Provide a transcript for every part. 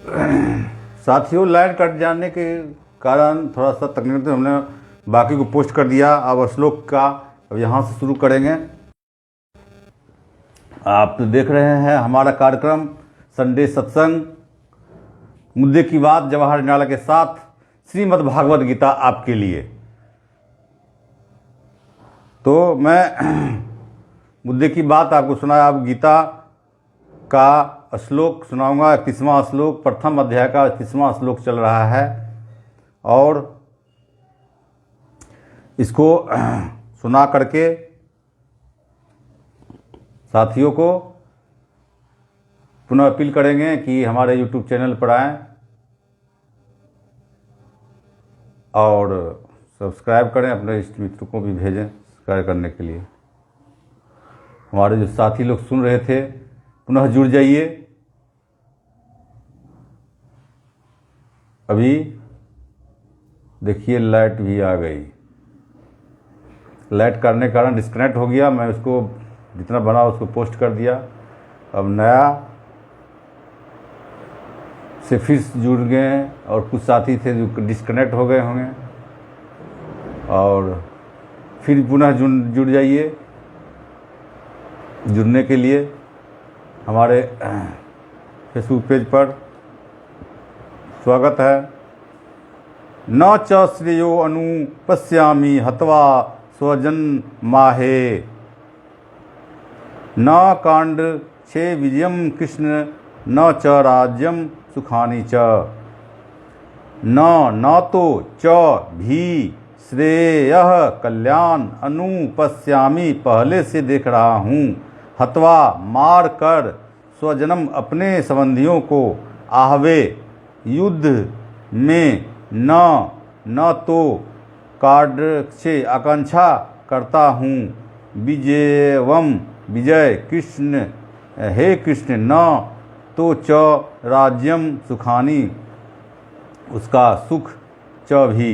साथियों, line cut जाने के कारण थोड़ा सा तकनीक हमने बाकी को पोस्ट कर दिया। अब श्लोक का अब यहाँ से शुरू करेंगे। आप देख रहे हैं हमारा कार्यक्रम संडे सत्संग, मुद्दे की बात जवाहर निराला के साथ श्रीमद् भागवत गीता आपके लिए। तो मैं मुद्दे की बात आपको सुनाया। अब गीता का श्लोक सुनाऊंगा। 31वां श्लोक, प्रथम अध्याय का 31वां श्लोक चल रहा है और इसको सुना करके साथियों को पुनः अपील करेंगे कि हमारे YouTube चैनल पर आएं और सब्सक्राइब करें, अपने इष्ट मित्रों को भी भेजें सब्सक्राइब करने के लिए। हमारे जो साथी लोग सुन रहे थे पुनः जुड़ जाइए। अभी देखिए लाइट भी आ गई। लाइट करने के कारण डिस्कनेक्ट हो गया। मैं उसको जितना बना उसको पोस्ट कर दिया। अब नया से फिर जुड़ गए और कुछ साथी थे जो डिस्कनेक्ट हो गए होंगे और फिर पुनः जुड़ जाइए। जुड़ने के लिए हमारे फेसबुक पेज पर स्वागत है। न च श्रेयो अनुपश्यामि हत्वा स्वजन माहे, न कांड छे विजयम कृष्ण न च राज्यम सुखानि च, न तो च भी श्रेयः कल्याण अनुपश्यामि, पहले से देख रहा हूँ, हत्वा मार कर स्वजनम अपने संबंधियों को, आहवे युद्ध में न तो कार्ड से आकांक्षा करता हूँ, विजयवम विजय कृष्ण हे कृष्ण, न तो च राज्यम सुखानि, उसका सुख च भी।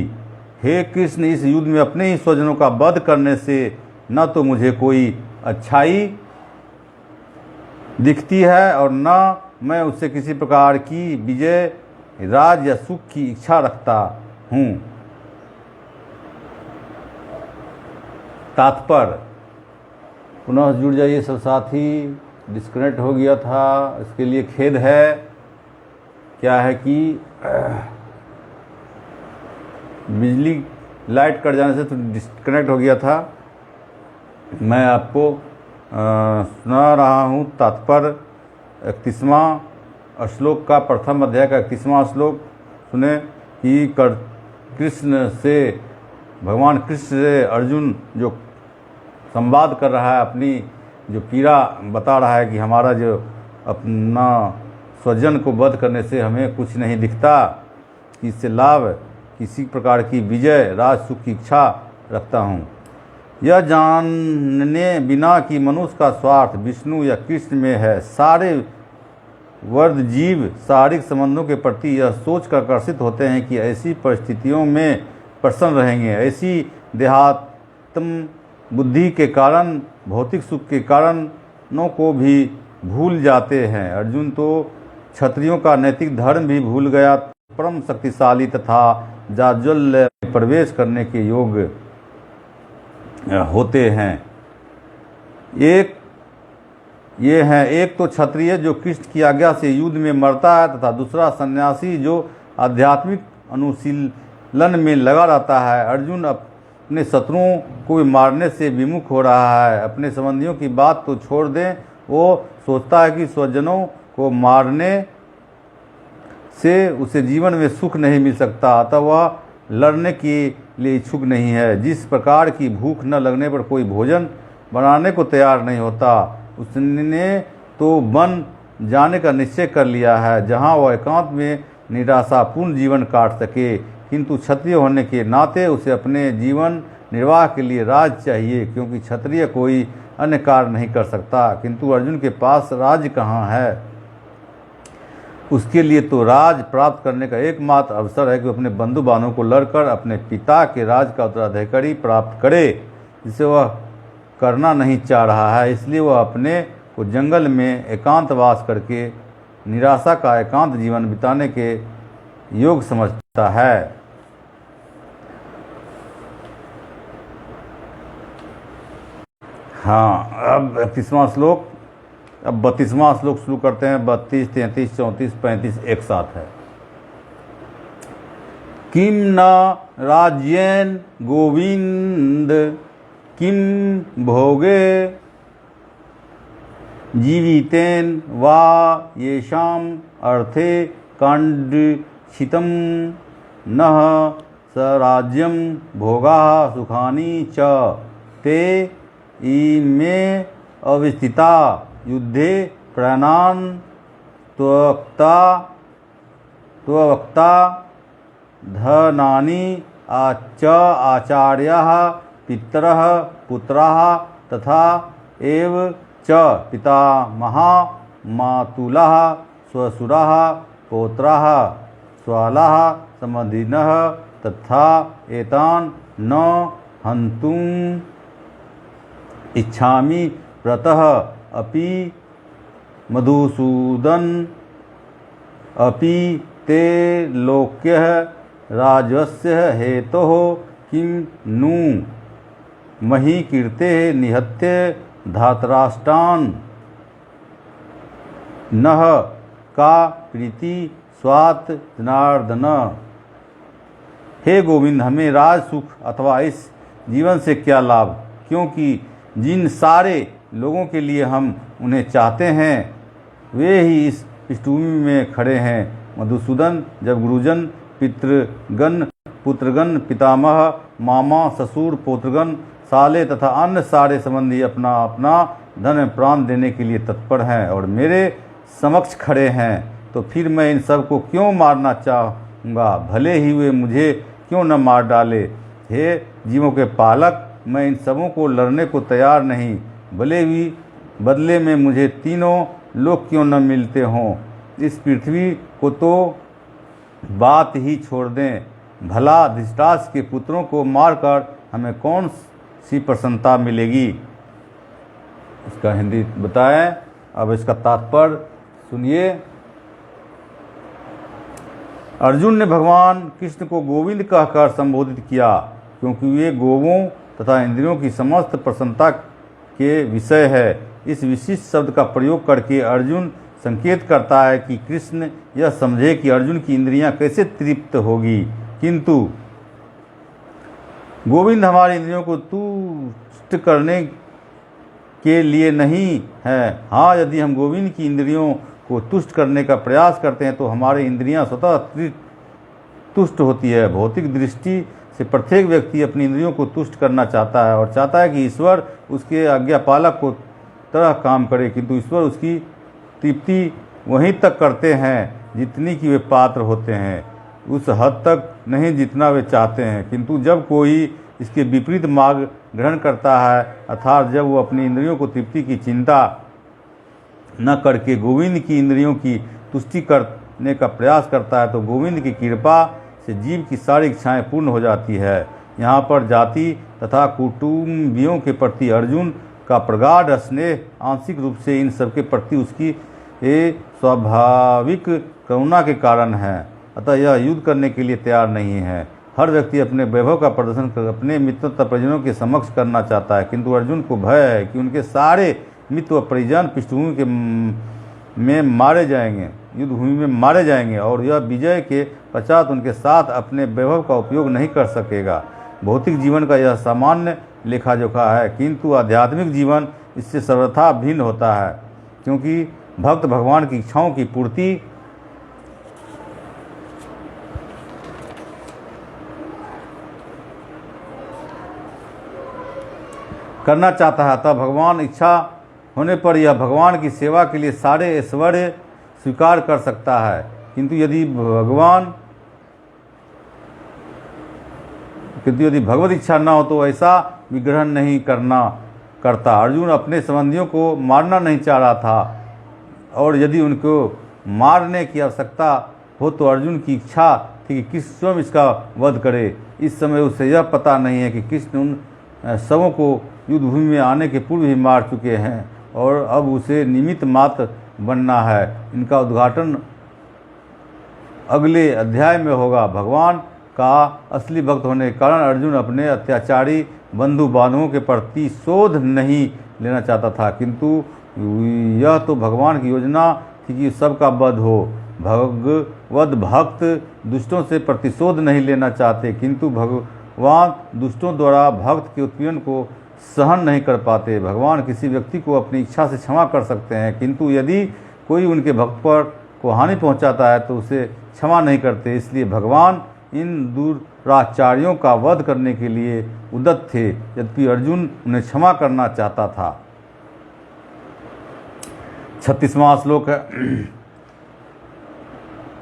हे कृष्ण, इस युद्ध में अपने ही स्वजनों का वध करने से न तो मुझे कोई अच्छाई दिखती है और न मैं उससे किसी प्रकार की विजय, राज या सुख की इच्छा रखता हूँ। तात्पर्य, पुनः जुड़ जाइए सब साथी। डिस्कनेक्ट हो गया था, इसके लिए खेद है। क्या है कि बिजली लाइट कट जाने से तो डिस्कनेक्ट हो गया था। मैं आपको सुना रहा हूँ तात्पर्य 31वां श्लोक का, प्रथम अध्याय का 31वां श्लोक सुने कि कृष्ण से, भगवान कृष्ण से अर्जुन जो संवाद कर रहा है, अपनी जो पीड़ा बता रहा है कि हमारा जो अपना स्वजन को वध करने से हमें कुछ नहीं दिखता, इससे लाभ किसी प्रकार की विजय, राज, सुख की इच्छा रखता हूँ। यह जानने बिना कि मनुष्य का स्वार्थ विष्णु या कृष्ण में है, सारे वर्द जीव शारीरिक संबंधों के प्रति यह सोच कर आकर्षित होते हैं कि ऐसी परिस्थितियों में प्रसन्न रहेंगे। ऐसी देहात्म बुद्धि के कारण भौतिक सुख के कारणों को भी भूल जाते हैं। अर्जुन तो क्षत्रियों का नैतिक धर्म भी भूल गया, परम शक्तिशाली तथा जाज्वल्य में प्रवेश करने के योग्य होते हैं। एक तो क्षत्रिय जो कृष्ण की आज्ञा से युद्ध में मरता है तथा दूसरा सन्यासी जो आध्यात्मिक अनुशीलन में लगा रहता है। अर्जुन अपने शत्रुओं को मारने से विमुख हो रहा है। अपने संबंधियों की बात तो छोड़ दें, वो सोचता है कि स्वजनों को मारने से उसे जीवन में सुख नहीं मिल सकता, अतः वह लड़ने के लिए इच्छुक नहीं है। जिस प्रकार की भूख न लगने पर कोई भोजन बनाने को तैयार नहीं होता, उसने तो वन जाने का निश्चय कर लिया है जहाँ वह एकांत में निराशापूर्ण जीवन काट सके। किंतु क्षत्रिय होने के नाते उसे अपने जीवन निर्वाह के लिए राज चाहिए, क्योंकि क्षत्रिय कोई अन्य कार्य नहीं कर सकता। किंतु अर्जुन के पास राज कहाँ है? उसके लिए तो राज प्राप्त करने का एकमात्र अवसर है कि अपने बंधु बांधवों को लड़कर अपने पिता के राज का उत्तराधिकारी प्राप्त करे, जिसे वह करना नहीं चाह रहा है। इसलिए वह अपने को जंगल में एकांतवास करके निराशा का एकांत जीवन बिताने के योग समझता है। हाँ, अब 31वां श्लोक, अब 32वां श्लोक शुरू करते हैं। 32, 33, 34, 35 एक साथ है। किम न राज्येन गोविंद किम भोगे जीवितेन वा येषाम अर्थे कांडक्षितम नः सराज्यम भोगा सुखानि च ते इमे अवस्थिता युद्धे प्राणान् त्वक्ता धनानि आचार्याः पितरः पुत्राः तथा एव च पितामहा मातुलः स्वसुराः पौत्राः स्वालाः समधिनः तथा एतान् न हन्तुम् इच्छामि प्रतः अपि मधुसूदन अपि ते लोक्यः राजस्य हेतोः किं नु मही कीर्ते निहत्य धातराष्ट्रान् नः का प्रीति स्वात् जनार्दन। हे गोविंद, हमें राज सुख अथवा इस जीवन से क्या लाभ, क्योंकि जिन सारे लोगों के लिए हम उन्हें चाहते हैं वे ही इस पृष्ठभूमि में खड़े हैं। मधुसूदन, जब गुरुजन, पितृगण, पुत्रगण, पितामह, मामा, ससुर, पौत्रगण, साले तथा अन्य सारे संबंधी अपना अपना धन प्राण देने के लिए तत्पर हैं और मेरे समक्ष खड़े हैं, तो फिर मैं इन सब को क्यों मारना चाहूँगा? भले ही वे मुझे क्यों न मार डाले। हे जीवों के पालक, मैं इन सबों को लड़ने को तैयार नहीं, भले भी बदले में मुझे तीनों लोग क्यों न मिलते हों। इस पृथ्वी को तो बात ही छोड़ दें, भला धृतराष्ट्र के पुत्रों को मारकर हमें कौन सी प्रसन्नता मिलेगी। इसका हिंदी बताएं। अब इसका तात्पर्य सुनिए। अर्जुन ने भगवान कृष्ण को गोविंद कहकर संबोधित किया, क्योंकि वे गोवों तथा इंद्रियों की समस्त प्रसन्नता के विषय है। इस विशिष्ट शब्द का प्रयोग करके अर्जुन संकेत करता है कि कृष्ण यह समझे कि अर्जुन की इंद्रियां कैसे तृप्त होगी, किंतु गोविंद हमारी इंद्रियों को तुष्ट करने के लिए नहीं है। हाँ, यदि हम गोविंद की इंद्रियों को तुष्ट करने का प्रयास करते हैं तो हमारी इंद्रियां स्वतः तुष्ट होती है। भौतिक दृष्टि से प्रत्येक व्यक्ति अपनी इंद्रियों को तुष्ट करना चाहता है और चाहता है कि ईश्वर उसके आज्ञापालक को तरह काम करे, किंतु ईश्वर उसकी तृप्ति वहीं तक करते हैं जितनी कि वे पात्र होते हैं, उस हद तक नहीं जितना वे चाहते हैं। किंतु जब कोई इसके विपरीत मार्ग ग्रहण करता है, अर्थात जब वो अपनी इंद्रियों को तृप्ति की चिंता न करके गोविंद की इंद्रियों की तुष्टि करने का प्रयास करता है, तो गोविंद की कृपा से जीव की सारी इच्छाएं पूर्ण हो जाती है। यहाँ पर जाति तथा कुटुंबियों के प्रति अर्जुन का प्रगाढ़ स्नेह आंशिक रूप से इन सबके प्रति उसकी स्वाभाविक करुणा के कारण है। अतः यह युद्ध करने के लिए तैयार नहीं है। हर व्यक्ति अपने वैभव का प्रदर्शन कर अपने मित्र तथा परिजनों के समक्ष करना चाहता है, किंतु अर्जुन को भय है कि उनके सारे मित्र व परिजन पृष्ठभूमि में मारे जाएंगे, युद्ध भूमि में मारे जाएंगे और यह विजय के पश्चात उनके साथ अपने वैभव का उपयोग नहीं कर सकेगा। भौतिक जीवन का यह सामान्य लेखा जोखा है, किंतु आध्यात्मिक जीवन इससे सर्वथा भिन्न होता है, क्योंकि भक्त भगवान की इच्छाओं की पूर्ति करना चाहता है। अतः भगवान इच्छा होने पर यह भगवान की सेवा के लिए सारे ऐश्वर्य स्वीकार कर सकता है, किंतु यदि भगवत इच्छा न हो तो ऐसा विग्रहण नहीं करता। अर्जुन अपने संबंधियों को मारना नहीं चाह रहा था, और यदि उनको मारने की आवश्यकता हो तो अर्जुन की इच्छा थी कि कृष्ण स्वयं इसका वध करे। इस समय उसे यह पता नहीं है कि कृष्ण उन सबों को युद्ध भूमि में आने के पूर्व ही मार चुके हैं और अब उसे निमित्त मात्र बनना है। इनका उद्घाटन अगले अध्याय में होगा। भगवान का असली भक्त होने के कारण अर्जुन अपने अत्याचारी बंधु बांधवों के प्रति शोध नहीं लेना चाहता था, किंतु यह तो भगवान की योजना थी कि सबका वध हो। भगवद भक्त दुष्टों से प्रतिशोध नहीं लेना चाहते, किंतु भगवान दुष्टों द्वारा भक्त के उत्पीड़न को सहन नहीं कर पाते। भगवान किसी व्यक्ति को अपनी इच्छा से क्षमा कर सकते हैं, किंतु यदि कोई उनके भक्त पर को हानि पहुंचाता है तो उसे क्षमा नहीं करते। इसलिए भगवान इन दुराचार्यों का वध करने के लिए उद्यत थे, यद्यपि अर्जुन उन्हें क्षमा करना चाहता था। 36वां श्लोक है,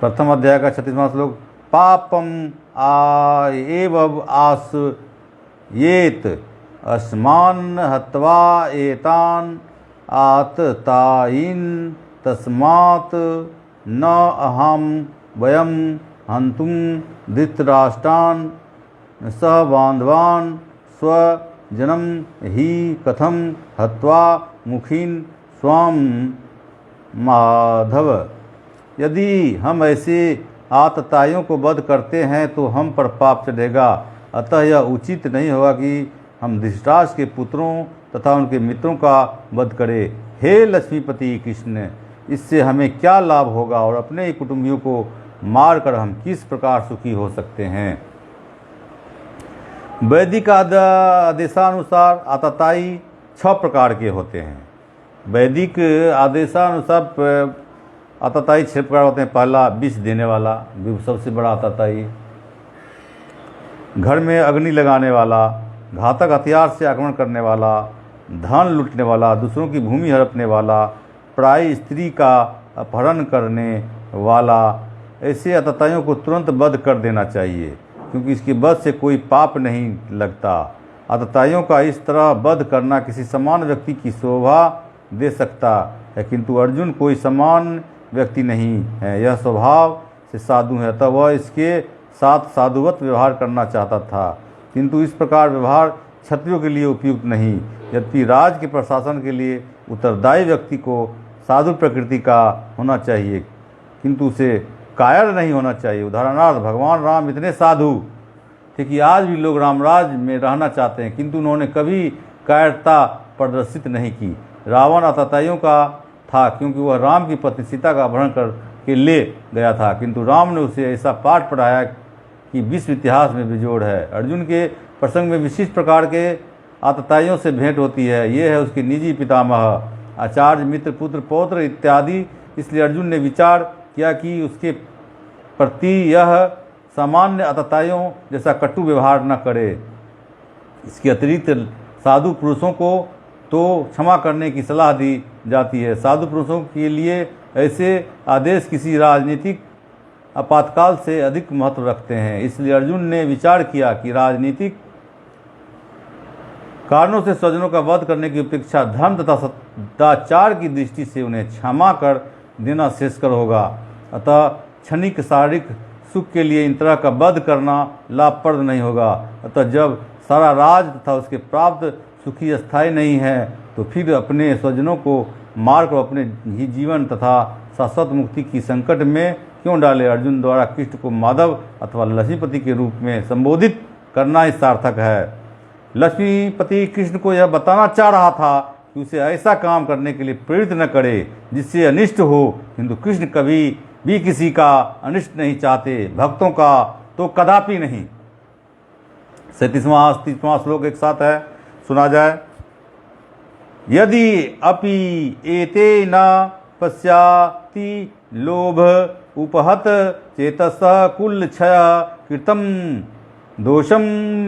प्रथम अध्याय का 36वां श्लोक। पापम एव आस येत अस्मान हत्वा एतान आतताइन तस्मात् न अहम वयम हंतुम धृतराष्ट्रान सह बांधवान स्वजनम ही कथम हत्वा मुखीन स्वाम माधव। यदि हम ऐसे आतताइयों को वध करते हैं तो हम पर पाप चढ़ेगा, अतः यह उचित नहीं होगा कि हम धृतराष्ट्र के पुत्रों तथा उनके मित्रों का वध करें। हे लक्ष्मीपति कृष्ण, इससे हमें क्या लाभ होगा और अपने ही कुटुंबियों को मारकर हम किस प्रकार सुखी हो सकते हैं। वैदिक आदेशानुसार आतताई 6 प्रकार के होते हैं। वैदिक आदेशानुसार आतताई 6 प्रकार होते हैं। पहला विष देने वाला, सबसे बड़ा आतताई। घर में अग्नि लगाने वाला, घातक हथियार से आक्रमण करने वाला, धन लूटने वाला, दूसरों की भूमि हड़पने वाला, पराई स्त्री का अपहरण करने वाला। ऐसे आतताइयों को तुरंत वध कर देना चाहिए, क्योंकि इसके वध से कोई पाप नहीं लगता। आतताइयों का इस तरह वध करना किसी समान व्यक्ति की शोभा दे सकता है, किंतु अर्जुन कोई समान व्यक्ति नहीं है, यह स्वभाव से साधु है, अतः वह इसके साथ साधुवत व्यवहार करना चाहता था, किंतु इस प्रकार व्यवहार क्षत्रियों के लिए उपयुक्त नहीं। यद्यपि राज के प्रशासन के लिए उत्तरदायी व्यक्ति को साधु प्रकृति का होना चाहिए, किंतु उसे कायर नहीं होना चाहिए। उदाहरणार्थ, भगवान राम इतने साधु थे कि आज भी लोग रामराज में रहना चाहते हैं, किंतु उन्होंने कभी कायरता प्रदर्शित नहीं की। रावण आतताइयों का था, क्योंकि वह राम की पत्नी सीता का अपहरण करके ले गया था, किंतु राम ने उसे ऐसा पाठ पढ़ाया कि विश्व इतिहास में बेजोड़ है। अर्जुन के प्रसंग में विशिष्ट प्रकार के आतताइयों से भेंट होती है। ये है उसके निजी पितामह, आचार्य, मित्र, पुत्र, पौत्र इत्यादि। इसलिए अर्जुन ने विचार किया कि उसके प्रति यह सामान्य आतताइयों जैसा कटु व्यवहार न करे। इसके अतिरिक्त साधु पुरुषों को तो क्षमा करने की सलाह दी जाती है। साधु पुरुषों के लिए ऐसे आदेश किसी राजनीतिक आपातकाल से अधिक महत्व रखते हैं। इसलिए अर्जुन ने विचार किया कि राजनीतिक कारणों से स्वजनों का वध करने की अपेक्षा धर्म तथा सदाचार की दृष्टि से उन्हें क्षमा कर देना श्रेयस्कर होगा। अतः क्षणिक शारीरिक सुख के लिए इन तरह का वध करना लाभप्रद नहीं होगा। अतः जब सारा राज तथा उसके प्राप्त सुखी अस्थायी नहीं है, तो फिर अपने स्वजनों को मारकर अपने ही जीवन तथा शाश्वत मुक्ति की संकट में क्यों डाले। अर्जुन द्वारा कृष्ण को माधव अथवा लक्ष्मीपति के रूप में संबोधित करना ही सार्थक है। लक्ष्मीपति कृष्ण को यह बताना चाह रहा था कि उसे ऐसा काम करने के लिए प्रेरित न करे जिससे अनिष्ट हो, किंतु कृष्ण कभी भी किसी का अनिष्ट नहीं चाहते, भक्तों का तो कदापि नहीं। 37वां श्लोक एक साथ है, सुना जाए। यदि अपि एते न पश्याति लोभ उपहत चेतस कुल क्षय कृतम दोषम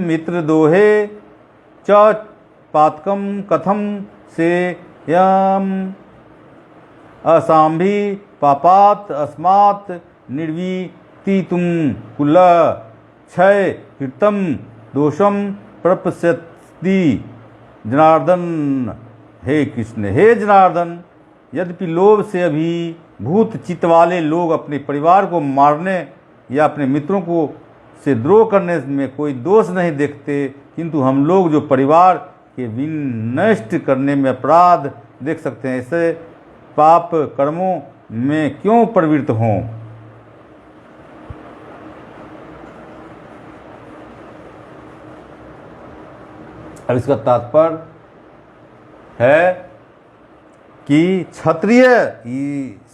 मित्र दोहे च पातकम कथम से यम असाम्भी पापात अस्मात् निर्वीति तुम कुल क्षय कृतम दोषम प्रपश्यति। जनार्दन, हे कृष्ण, हे जनार्दन, यद्यपि लोभ से अभिभूत चित्त वाले लोग अपने परिवार को मारने या अपने मित्रों को से द्रोह करने में कोई दोष नहीं देखते, किंतु हम लोग जो परिवार के विनष्ट करने में अपराध देख सकते हैं, ऐसे पाप कर्मों में क्यों प्रवृत्त हों। अब इसका तात्पर्य है कि क्षत्रिय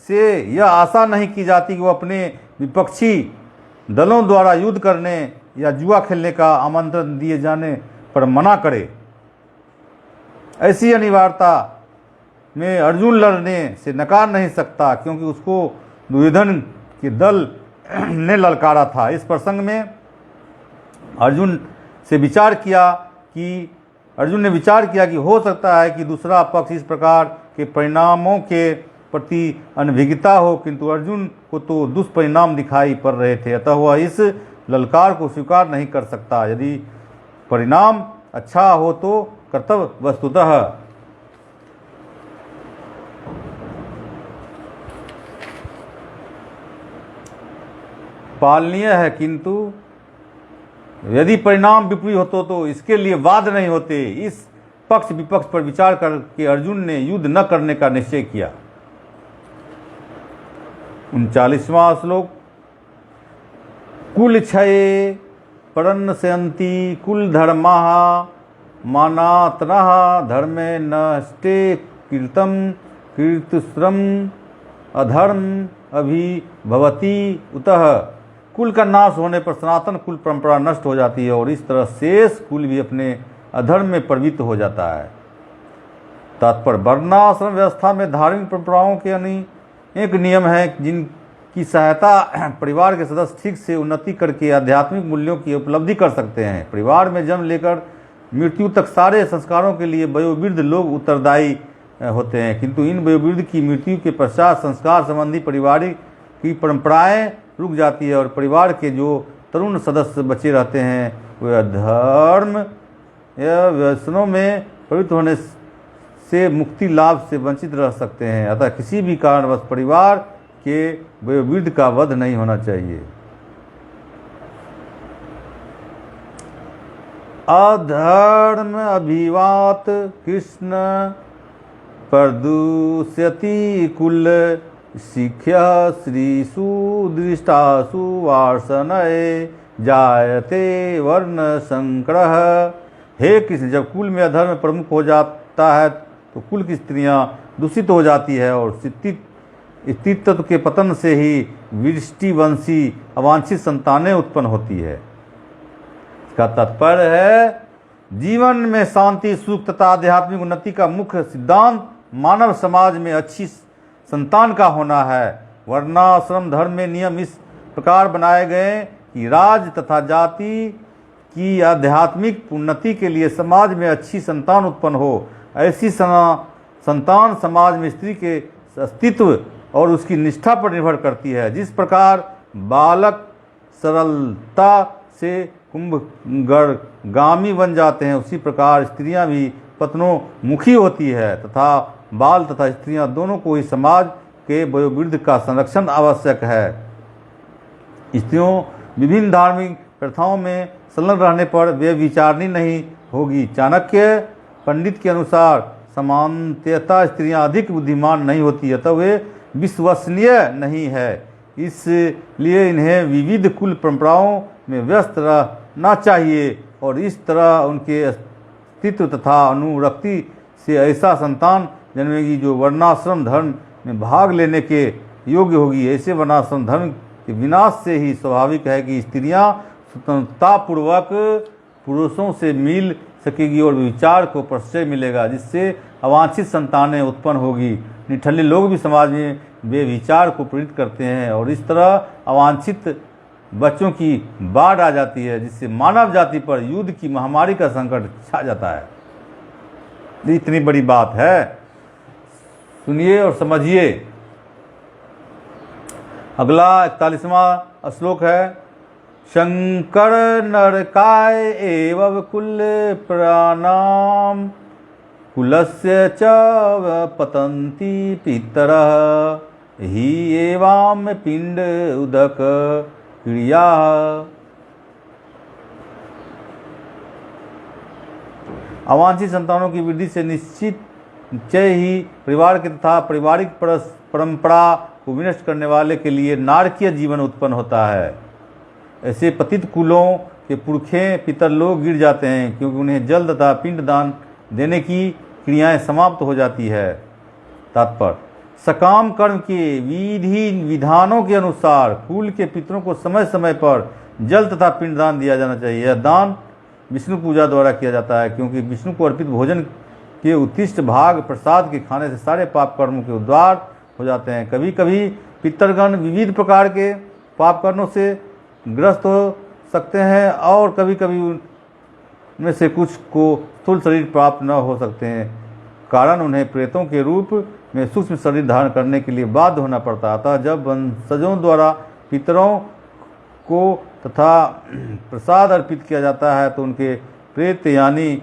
से यह आशा नहीं की जाती कि वो अपने विपक्षी दलों द्वारा युद्ध करने या जुआ खेलने का आमंत्रण दिए जाने पर मना करे। ऐसी अनिवार्यता में अर्जुन लड़ने से नकार नहीं सकता, क्योंकि उसको दुर्योधन के दल ने ललकारा था। इस प्रसंग में अर्जुन ने विचार किया कि हो सकता है कि दूसरा पक्ष इस प्रकार के परिणामों के प्रति अनभिज्ञता हो, किंतु अर्जुन को तो दुष्परिणाम दिखाई पड़ रहे थे, अतः वह इस ललकार को स्वीकार नहीं कर सकता। यदि परिणाम अच्छा हो तो कर्तव्य वस्तुतः पालनीय है, किंतु यदि परिणाम विपरीत होते तो इसके लिए वाद नहीं होते। इस पक्ष विपक्ष पर विचार करके अर्जुन ने युद्ध न करने का निश्चय किया। 39वां श्लोक। कुल क्षये परन्नस्यन्ति कुल धर्माः मानात्नः धर्मे नष्टे कीर्तम कीर्तिश्रम अधर्म अभिभवति उतः। कुल का नाश होने पर सनातन कुल परंपरा नष्ट हो जाती है और इस तरह शेष कुल भी अपने अधर्म में प्रवृत्त हो जाता है। तात्पर्य वर्णाश्रम व्यवस्था में धार्मिक परंपराओं के अनेक नियम हैं जिनकी सहायता परिवार के सदस्य ठीक से उन्नति करके आध्यात्मिक मूल्यों की उपलब्धि कर सकते हैं। परिवार में जन्म लेकर मृत्यु तक सारे संस्कारों के लिए वयोवृद्ध लोग उत्तरदायी होते हैं, किंतु इन वयोवृद्ध की मृत्यु के पश्चात संस्कार संबंधी पारिवारिक की परंपराएं रुक जाती है और परिवार के जो तरुण सदस्य बचे रहते हैं वे अधर्म या व्यसनों में प्रवृत्त होने से मुक्ति लाभ से वंचित रह सकते हैं। अतः किसी भी कारणवश परिवार के वयोवृद्ध का वध नहीं होना चाहिए। अधर्म अभिवात कृष्ण प्रदूष्यति कुल शिख्य श्रीषु दृष्टासु वार्षणये जायते वर्ण संक्रह। हे कृष्ण, जब कुल में अधर्म प्रमुख हो जाता है तो कुल की स्त्रियां दूषित हो जाती है और स्त्रीत्व के पतन से ही विष्टिवंशी अवांछित संतानें उत्पन्न होती है। इसका तात्पर्य है जीवन में शांति सुख तथा आध्यात्मिक उन्नति का मुख्य सिद्धांत मानव समाज में अच्छी संतान का होना है। वर्णाश्रम धर्म में नियम इस प्रकार बनाए गए कि राज्य तथा जाति की आध्यात्मिक उन्नति के लिए समाज में अच्छी संतान उत्पन्न हो। ऐसी संतान समाज में स्त्री के अस्तित्व और उसकी निष्ठा पर निर्भर करती है। जिस प्रकार बालक सरलता से कुंभगामी बन जाते हैं, उसी प्रकार स्त्रियां भी पत्नोमुखी होती है तथा बाल तथा स्त्रियां दोनों को इस समाज के वयोवृद्ध का संरक्षण आवश्यक है। स्त्रियों विभिन्न धार्मिक प्रथाओं में संलग्न रहने पर वे विचारनी नहीं होगी। चाणक्य पंडित के अनुसार सामान्यतः स्त्रियां अधिक बुद्धिमान नहीं होती, अतः वे विश्वसनीय नहीं है। इसलिए इन्हें विविध कुल परंपराओं में व्यस्त रहना चाहिए और इस तरह उनके अस्तित्व तथा अनुरक्ति से ऐसा संतान जन्मेगी जो वर्णाश्रम धर्म में भाग लेने के योग्य होगी। ऐसे वर्णाश्रम धर्म के विनाश से ही स्वाभाविक है कि स्त्रियां स्वतंत्रतापूर्वक पुरुषों से मिल सकेगी और विचार को प्रश्रय मिलेगा, जिससे अवांछित संतानें उत्पन्न होगी। निठल्ले लोग भी समाज में बेविचार को प्रेरित करते हैं और इस तरह अवांछित बच्चों की बाढ़ आ जाती है, जिससे मानव जाति पर युद्ध की महामारी का संकट छा जाता है। इतनी बड़ी बात है, सुनिए और समझिए। अगला 41वां श्लोक है। शंकर नरकाय एवं कुल प्राणाम कुलस्य च पतन्ति पितरः हि एवाम पिंड उदक क्रिया। अवांछित संतानों की वृद्धि से निश्चित निश्चय ही परिवार के तथा पारिवारिक परंपरा को विनष्ट करने वाले के लिए नारकीय जीवन उत्पन्न होता है। ऐसे पतित कुलों के पुरखे पितर लोग गिर जाते हैं, क्योंकि उन्हें जल तथा पिंडदान देने की क्रियाएं समाप्त हो जाती है। तात्पर्य, सकाम कर्म के विधि विधानों के अनुसार कुल के पितरों को समय समय पर जल तथा पिंडदान दिया जाना चाहिए। यह दान विष्णु पूजा द्वारा किया जाता है, क्योंकि विष्णु को अर्पित भोजन के उत्कृष्ट भाग प्रसाद के खाने से सारे पाप कर्मों के उद्धार हो जाते हैं। कभी कभी पितरगण विविध प्रकार के पाप कर्मों से ग्रस्त हो सकते हैं और कभी कभी उनमें से कुछ को स्थूल शरीर प्राप्त न हो सकते हैं, कारण उन्हें प्रेतों के रूप में सूक्ष्म शरीर धारण करने के लिए बाध्य होना पड़ता है। अतः जब वंशजों द्वारा पितरों को तथा प्रसाद अर्पित किया जाता है तो उनके प्रेत यानी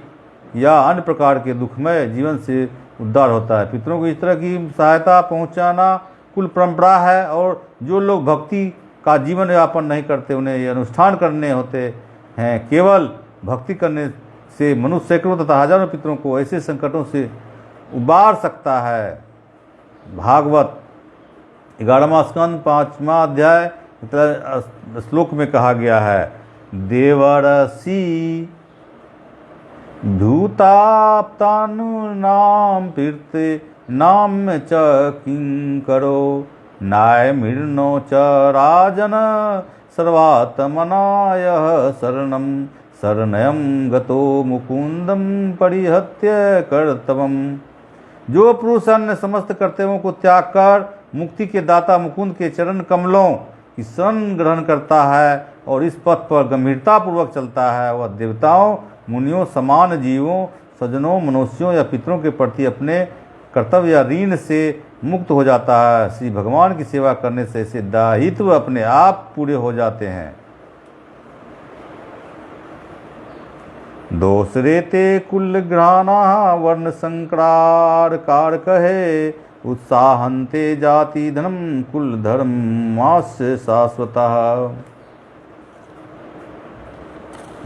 या अन्य प्रकार के दुखमय जीवन से उद्धार होता है। पितरों को इस तरह की सहायता पहुंचाना कुल परंपरा है, और जो लोग भक्ति का जीवन यापन नहीं करते उन्हें ये अनुष्ठान करने होते हैं। केवल भक्ति करने से मनुष्य सैकड़ों तथा हजारों पितरों को ऐसे संकटों से उबार सकता है। भागवत 11वां स्कंद 5वां अध्याय श्लोक में कहा गया है, देवर्षि भूताप्तानुनाम पीर्ते नाम च किंकरो नायमिर्नो च राजन सर्वात्मनाय शरणं शरणयं गतो मुकुंदम परिहत्य कर्तव्यम। जो पुरुष अन्य समस्त कर्तव्यों को त्याग कर मुक्ति के दाता मुकुंद के चरण कमलों की शरण ग्रहण करता है और इस पथ पर गंभीरतापूर्वक चलता है, वह देवताओं मुनियों समान जीवों सज्जनों मनुष्यों या पितरों के प्रति अपने कर्तव्य या ऋण से मुक्त हो जाता है। श्री भगवान की सेवा करने से ऐसे दायित्व अपने आप पूरे हो जाते हैं। दोष रेते कुल ग्रहाना वर्ण संक्रार कार कहे उत्साहन्ते जाति धनम कुल धर्मास्य शाश्वता।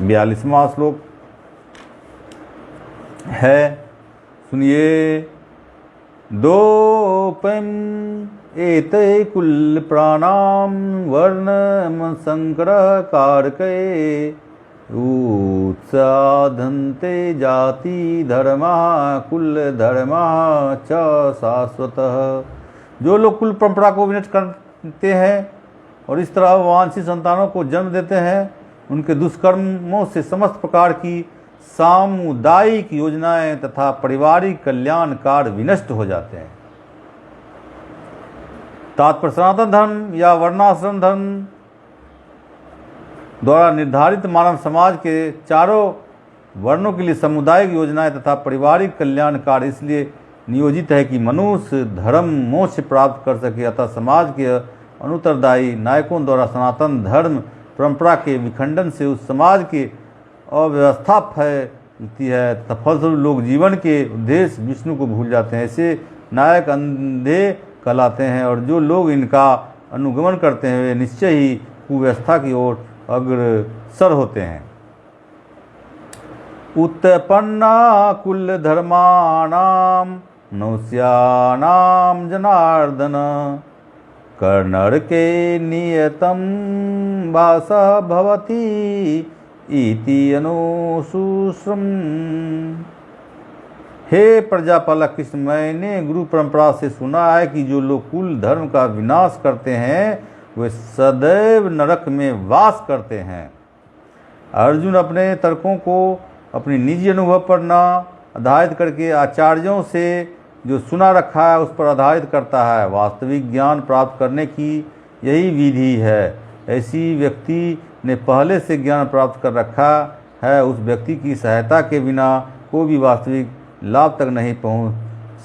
42वां श्लोक है, सुनिए। दोपम एते कुल प्राणाम वर्ण संकर कारके उत्साधन्ते जाति धर्मा कुल धर्मा च शाश्वतः। जो लोग कुल परंपरा को विनष्ट करते हैं और इस तरह वांछित संतानों को जन्म देते हैं, उनके दुष्कर्मों से समस्त प्रकार की सामुदायिक योजनाएं तथा पारिवारिक कल्याण कार्य विनष्ट हो जाते हैं। तात्पर्य, सनातन धर्म या वर्णाश्रम धर्म द्वारा निर्धारित मानव समाज के चारों वर्णों के लिए सामुदायिक योजनाएं तथा पारिवारिक कल्याण कार्य इसलिए नियोजित है कि मनुष्य धर्म मोक्ष प्राप्त कर सके। अतः समाज के अनुत्तरदायी नायकों द्वारा सनातन धर्म परंपरा के विखंडन से उस समाज के अव्यवस्था फैलती है तथा फलस्वरूप लोग जीवन के उद्देश्य विष्णु को भूल जाते हैं। ऐसे नायक अंधे कहलाते हैं, और जो लोग इनका अनुगमन करते हैं वे निश्चय ही कुव्यवस्था की ओर अग्रसर होते हैं। उत्पन्ना कुल धर्माणाम मनुष्याणाम जनार्दन कर्णर के नियतम वास भवति इति अनुसूश्रम। हे प्रजापालक कृष्ण, मैंने गुरु परंपरा से सुना है कि जो लोग कुल धर्म का विनाश करते हैं वे सदैव नरक में वास करते हैं। अर्जुन अपने तर्कों को अपनी निजी अनुभव पर न आधारित करके आचार्यों से जो सुना रखा है उस पर आधारित करता है। वास्तविक ज्ञान प्राप्त करने की यही विधि है। ऐसी व्यक्ति ने पहले से ज्ञान प्राप्त कर रखा है, उस व्यक्ति की सहायता के बिना कोई भी वास्तविक लाभ तक नहीं पहुंच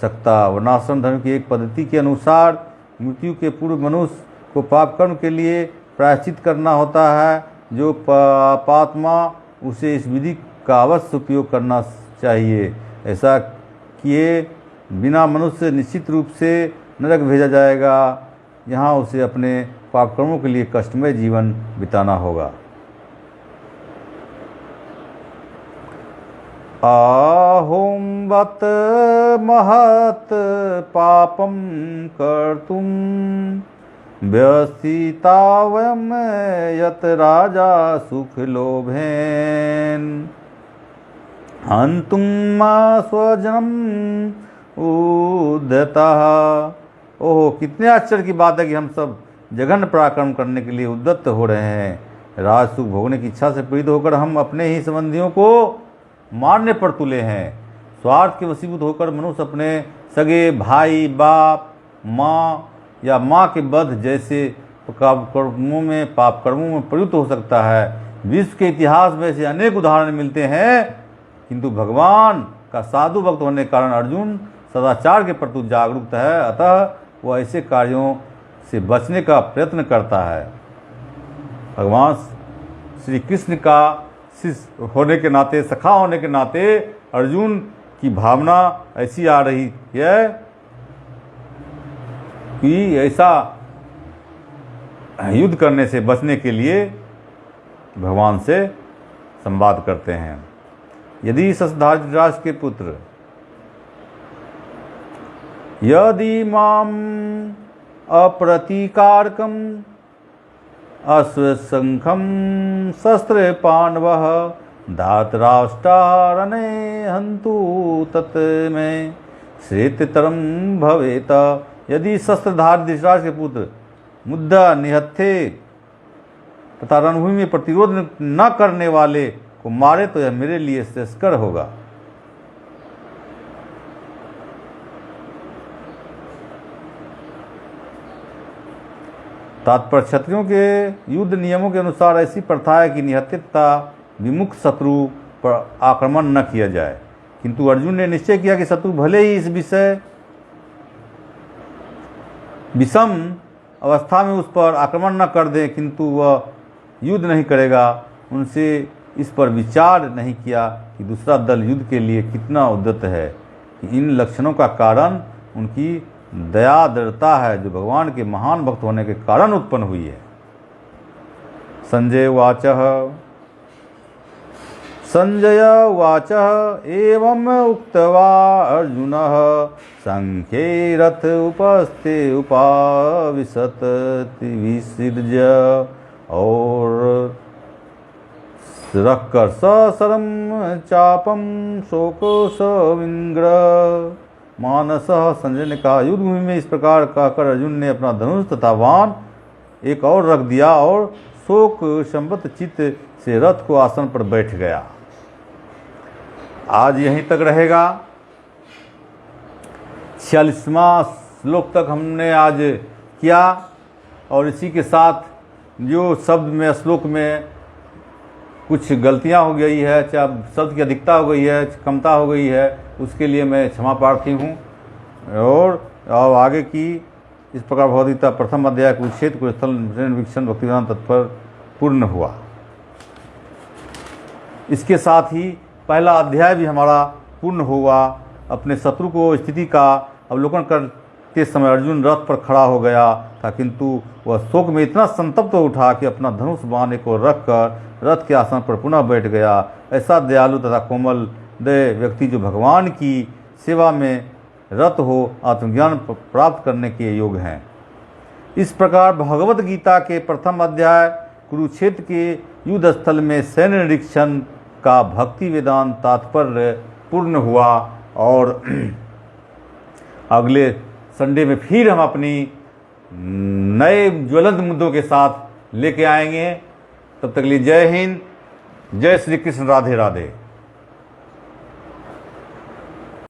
सकता। वर्णाश्रम धर्म की एक पद्धति के अनुसार मृत्यु के पूर्व मनुष्य को पाप कर्म के लिए प्रायश्चित करना होता है। जो पापात्मा उसे इस विधि का अवश्य उपयोग करना चाहिए। ऐसा किए बिना मनुष्य निश्चित रूप से नरक भेजा जाएगा, यहाँ उसे अपने पाप कर्मों के लिए कष्टमय जीवन बिताना होगा। आहोम वत महत पापम कर्तुम व्यसिता वयम यत राजा सुख लोभेन हंतुम मा स्वजनम उद्यता। ओहो, कितने आश्चर्य की बात है कि हम सब जघन्य पराक्रम करने के लिए उद्यत हो रहे हैं। राज सुख भोगने की इच्छा से प्रेरित होकर हम अपने ही संबंधियों को मारने पर तुले हैं। स्वार्थ के वशीभूत होकर मनुष्य अपने सगे भाई, बाप, माँ या माँ के वध जैसे पाप कर्मों में प्रयुक्त हो सकता है। विश्व के इतिहास में ऐसे अनेक उदाहरण मिलते हैं, किंतु भगवान का साधु भक्त होने के कारण अर्जुन सदाचार के प्रति जागरूक है, अतः वह ऐसे कार्यों से बचने का प्रयत्न करता है। भगवान श्री कृष्ण का शिष्य होने के नाते, सखा होने के नाते अर्जुन की भावना ऐसी आ रही है कि ऐसा युद्ध करने से बचने के लिए भगवान से संवाद करते हैं। यदि धृतराष्ट्र के पुत्र यदि माम अप्रतीकारकम अश्वशंखम शस्त्र पांडवः धातराष्ट्रारणे हंतु तत् में श्रेततरम भवेत। यदि शस्त्रधारी धृतराष्ट्र के पुत्र मुद्दा निहत्थे तथा रणभूमि में प्रतिरोध न करने वाले को मारे तो यह मेरे लिए श्रेयस्कर होगा। तात्पर्य, क्षत्रियों के युद्ध नियमों के अनुसार ऐसी प्रथा है कि निहत्थे तथा विमुख शत्रु पर आक्रमण न किया जाए, किंतु अर्जुन ने निश्चय किया कि शत्रु भले ही इस विषम अवस्था में उस पर आक्रमण न कर दे, किंतु वह युद्ध नहीं करेगा। उनसे इस पर विचार नहीं किया कि दूसरा दल युद्ध के लिए कितना उद्यत है। इन लक्षणों का कारण उनकी दया दृढ़ता है, जो भगवान के महान भक्त होने के कारण उत्पन्न हुई है। संजय उवाच एवं उक्त्वा अर्जुनः संख्ये रथ उपस्थे उपाविशत विसृज और रखकर सशरम चापम शोको सविंग्र मानस। संजय ने कहा, युद्ध भूमि में इस प्रकार कहकर अर्जुन ने अपना धनुष तथा बाण एक और रख दिया और शोक संबत चित्त से रथ को आसन पर बैठ गया। आज यहीं तक रहेगा। 46वां श्लोक तक हमने आज किया, और इसी के साथ जो शब्द में श्लोक में कुछ गलतियां हो गई है, चाहे शब्द की अधिकता हो गई है, कमता हो गई है, उसके लिए मैं क्षमा प्रार्थी हूँ। और आगे की इस प्रकार भगवद्गीता प्रथम अध्याय कुरुक्षेत्र कुरुस्थल वीक्षण भक्तिवेदांत तत्पर पूर्ण हुआ। इसके साथ ही पहला अध्याय भी हमारा पूर्ण हुआ। अपने शत्रु को स्थिति का अवलोकन करते समय अर्जुन रथ पर खड़ा हो गया था, किंतु वह शोक में इतना संतप्त हो उठा कि अपना धनुष बाण को रखकर रथ के आसन पर पुनः बैठ गया। ऐसा दयालु तथा कोमल दय व्यक्ति जो भगवान की सेवा में रत हो, आत्मज्ञान प्राप्त करने के योग्य हैं। इस प्रकार भगवत गीता के प्रथम अध्याय कुरुक्षेत्र के युद्ध स्थल में सैन्य निरीक्षण का भक्ति वेदांत तात्पर्य पूर्ण हुआ। और अगले संडे में फिर हम अपनी नए ज्वलंत मुद्दों के साथ लेके आएंगे। तब तक के लिए जय हिंद, जय श्री कृष्ण, राधे राधे।